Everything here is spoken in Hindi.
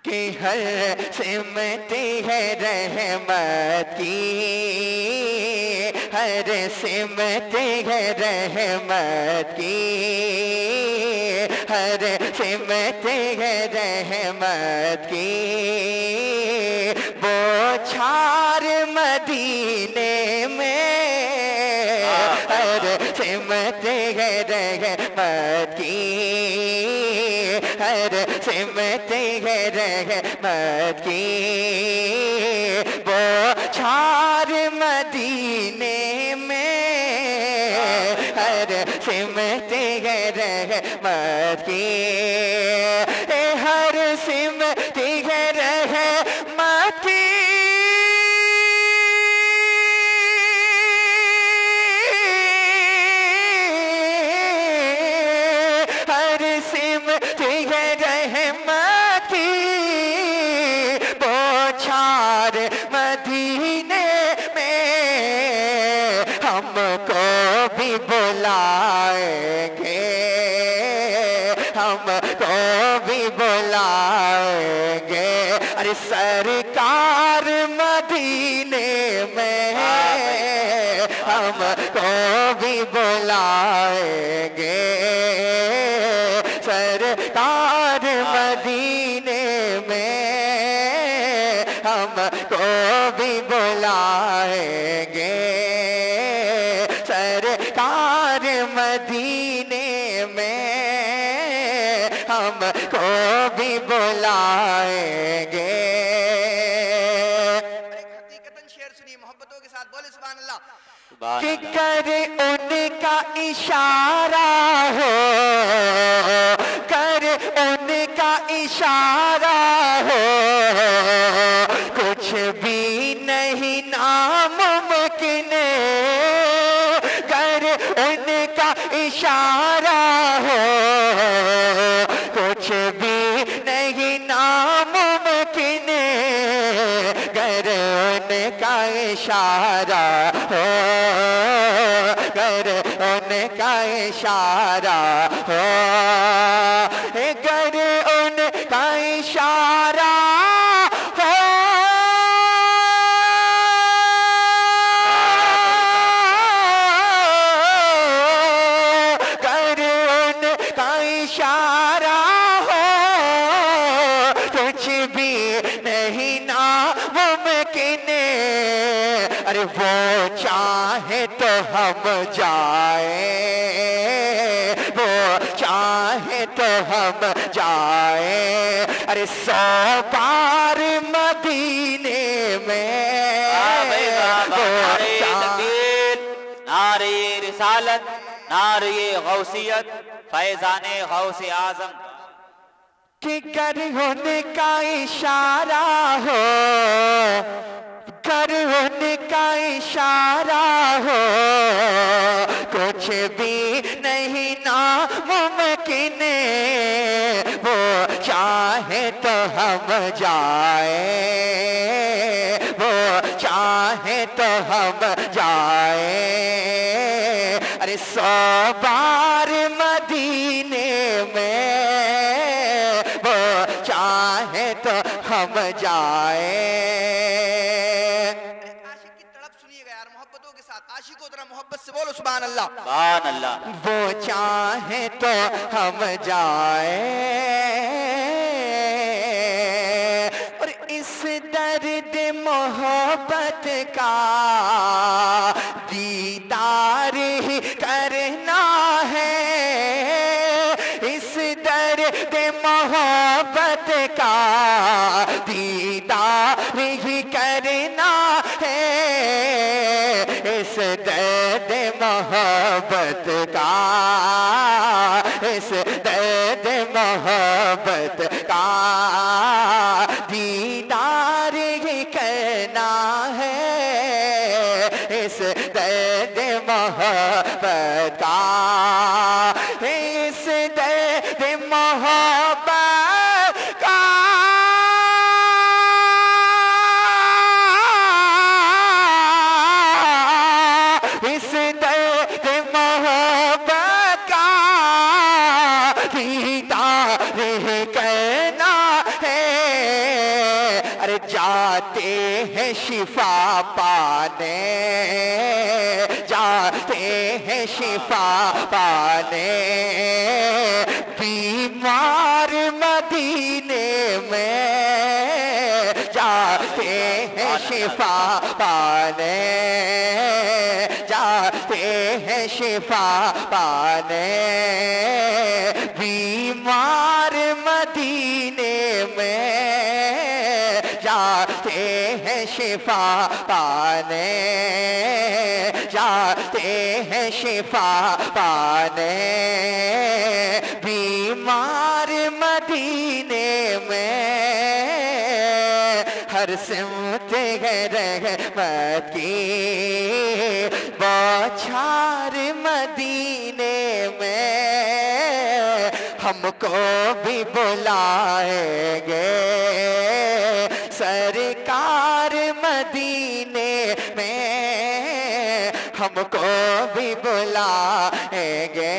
कि हर सिमती है रहमत की, हर सिमती है रहमत की, हर सिमती है रहमत की। बौछार मदीने में हर सिमती है रहमत की, हर सिमती है रहमत की। बौछार मदीने में हर सिमती है रहमत की, हर सिमती है रहमत की। हर सिमती है रहमत की। बौछार मदीने में हमको भी बुलाएंगे, हमको भी बुलाएंगे। अरे सरकार मदीने में हमको भी बुलाएंगे, सरकार मदीने में हमको भी बुलाएंगे, सरकार मदीने में हमको भी बुलाएंगे। हकीकतन शेर सुनिए मोहब्बतों के साथ, बोले सुभान अल्लाह। कि कर उनका इशारा हो, कर उनका इशारा हो, कुछ भी नहीं नामुमकिन। कर उनका इशारा हो, कुछ भी नहीं नामुमकिन। कर उनका इशारा हो, कर उनका इशारा हो, कर उनका इशारा हो। कर उनका इशारा हो, कुछ भी नहीं नामुमकिन। अरे वो चाहे तो हम जाए, वो चाहे तो हम जाए। अरे 100 बार मदीने में नारे रिसालत, नारे गौसियत, फैजाने गौसे आजम। कि कर उनका इशारा हो, कर उनका इशारा हो, कुछ भी नहीं नामुमकिन। वो चाहे तो हम जाए, वो चाहे तो हम जाए। अरे 100 बार मदीने में वो चाहे तो हम जाए। आशिक की तड़प सुनिएगा यार मोहब्बतों के साथ, आशिकों जरा मोहब्बत से बोलो सुभान अल्लाह। सुभान अल्लाह। वो चाहे तो हम जाए, और इस दर्द मोहब्बत का दीदार ही करना है। इस दर्द मोहब्बत का दीदार ही करना है। इस दर्द मोहब्बत का, इस दर्द मोहब्बत का दीदार ही करना है। इस दर्द मोहब्बत का, इस दर्द मोहब्बत का। इस दर्द मोहब्बत का दीदार करना है। अरे जाते हैं शिफा पाने, जाते हैं शिफा पाने, बीमार मदीने में जाते हैं शिफा पाने, जाते हैं शिफा पाने, बीमार मदीने में जाते हैं शिफा पाने, जाते हैं शिफा पाने, बीमार मदीने में हर सिमत है रहमत की बौछार मदीने में, हमको भी बुलाएंगे सरकार मदीने में, हमको भी बुलाएंगे